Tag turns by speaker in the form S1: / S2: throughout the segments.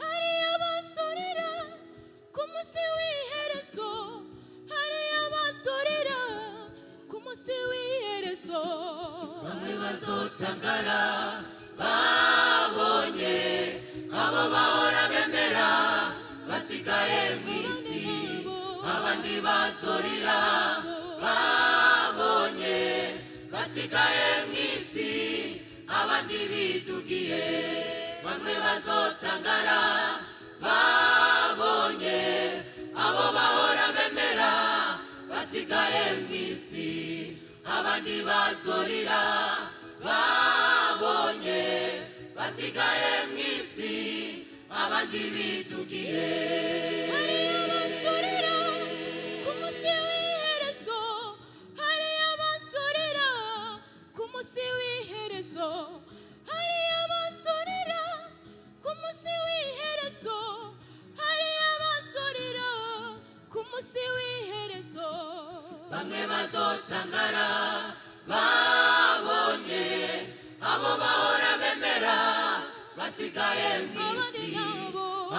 S1: hari abasorera ku munsi w'iherezo, hari abasorera ku munsi w'iherezo.
S2: Bamwe bazotangara babonye abo bahora bemera basigaye mu isi, abandi bazorira babonye basigaye mu isi, abandi bidugiye. Bamwe bazotangara babonye abo bahora bemera basigaye mu isi, abandi bazorira babonye basigaye mu isi, abandi bidugiye.
S1: Hari abasorera ku munsi w'iherezo, hari abasorera ku munsi w'iherezo, hari abasorera ku munsi w'iherezo, hari abasorera ku munsi w'iherezo.
S2: Bamwe bazotangara babonye abo bahora bemera basigaye mu isi,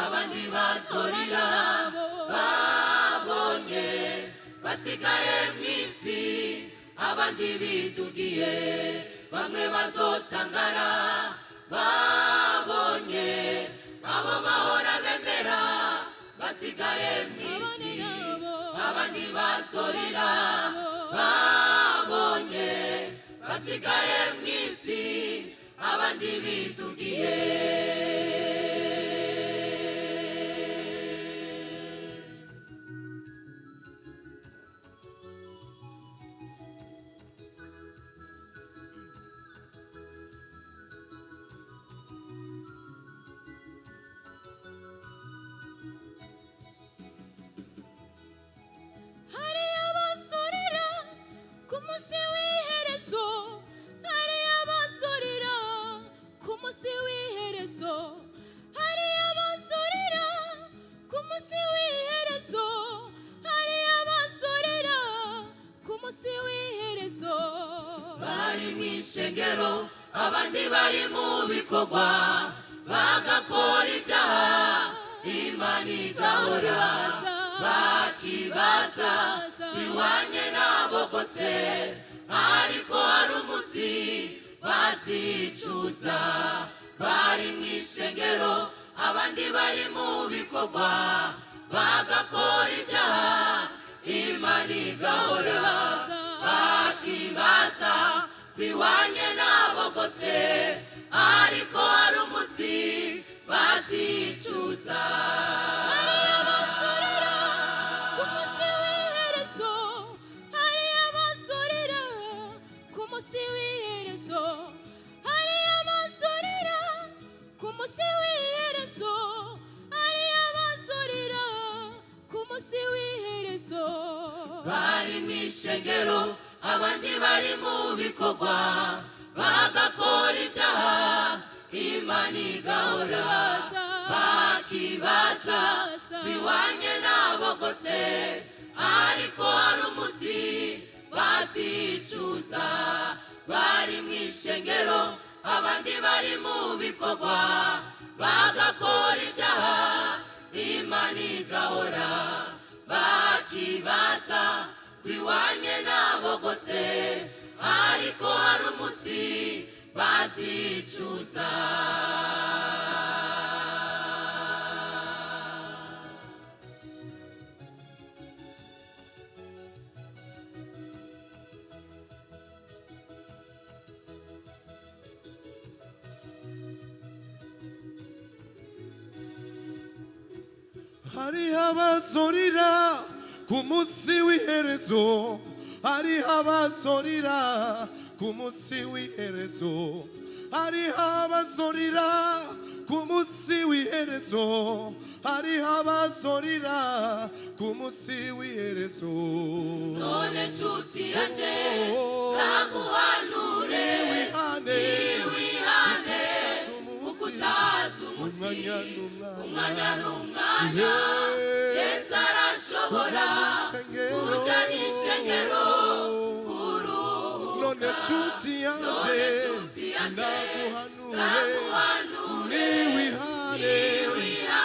S2: abandi bazorira babonye basigaye mu isi, abandi bidugiye. Bamwe bazotangara babonye abo bahora bemera basigaye mu isi, abandi bazorira babonye basigaye mu isi, abandi bidugiye.
S1: Hari abasorera ku munsi w'iherezo, hari abasorera ku munsi w'iherezo, hari abasorera ku munsi w'iherezo, hari abasorera ku munsi w'iherezo.
S2: Bari mu ishengero abandi bari mu bikorwa bagakora ibyaha, Imana igahora bakibaza bihwanye nabo gose, ariko hari umunsi bazicuza. Bari mu ishengero abandi bari mu bikorwa bagakora ibyaha, Imana igahora bakibaza bihwanye nabo gose, ariko hari umunsi bazicuza.
S1: Hari abasorera ku munsi w'iherezo, hari abasorera ku munsi w'iherezo, hari abasorera ku munsi w'iherezo, hari abasorera ku munsi w'iherezo.
S2: Bari mu ishengero abandi bari mu bikorwa bagakora ibyaha, Imana igahora bakibaza bihwanye nabo gose, ariko hari umunsi bazicuza. Bari mu ishengero abandi bari mu bikorwa bagakora ibyaha, Imana igahora bakibaza bihwanye nabo gose, ariko hari umunsi bazicuza.
S3: Hari abazorira ku munsi w'iherezo, hari abazorira ku munsi w'iherezo, hari abazorira ku munsi w'iherezo, hari abazorira ku munsi w'iherezo.
S2: None nshuti yanje ndaguhanure niwihane, kuko utazi umunsi umwanya n'umwanya Yesu arashobora kuja n'ishengero kuruhuka.
S3: None nshuti yanje ndaguhanure niwihane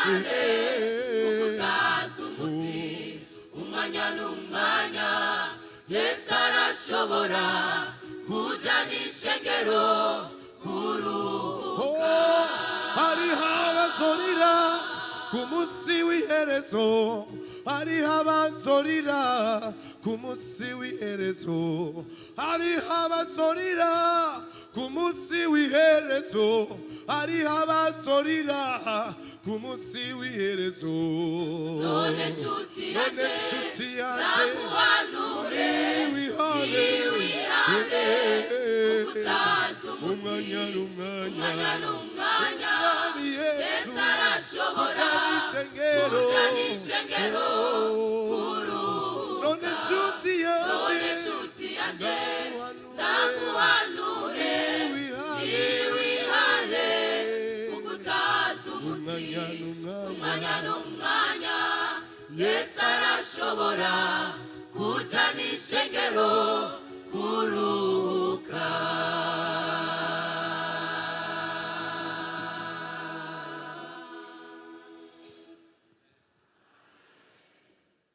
S2: wihane kuko utazi umunsi umwanya n'umwanya Yesu arashobora kujyana ishengero kuruhuka
S3: hariho abazorira ku munsi w'iherezo hariho abazorira ku munsi w'iherezo hariho abazorira ku munsi w'iherezo hariho abazorira ku munsi w'iherezo
S2: none nshuti yanjye ndaguhanure wihane kuko utazi umunsi umwanya n'umwanya Yesu arashobora kujyana ishengero kuruhuka none nshuti yanjye ndaguhanure wihane kuko utazi umunsi umwanya n'umwanya Yesu arashobora kujyana ishengero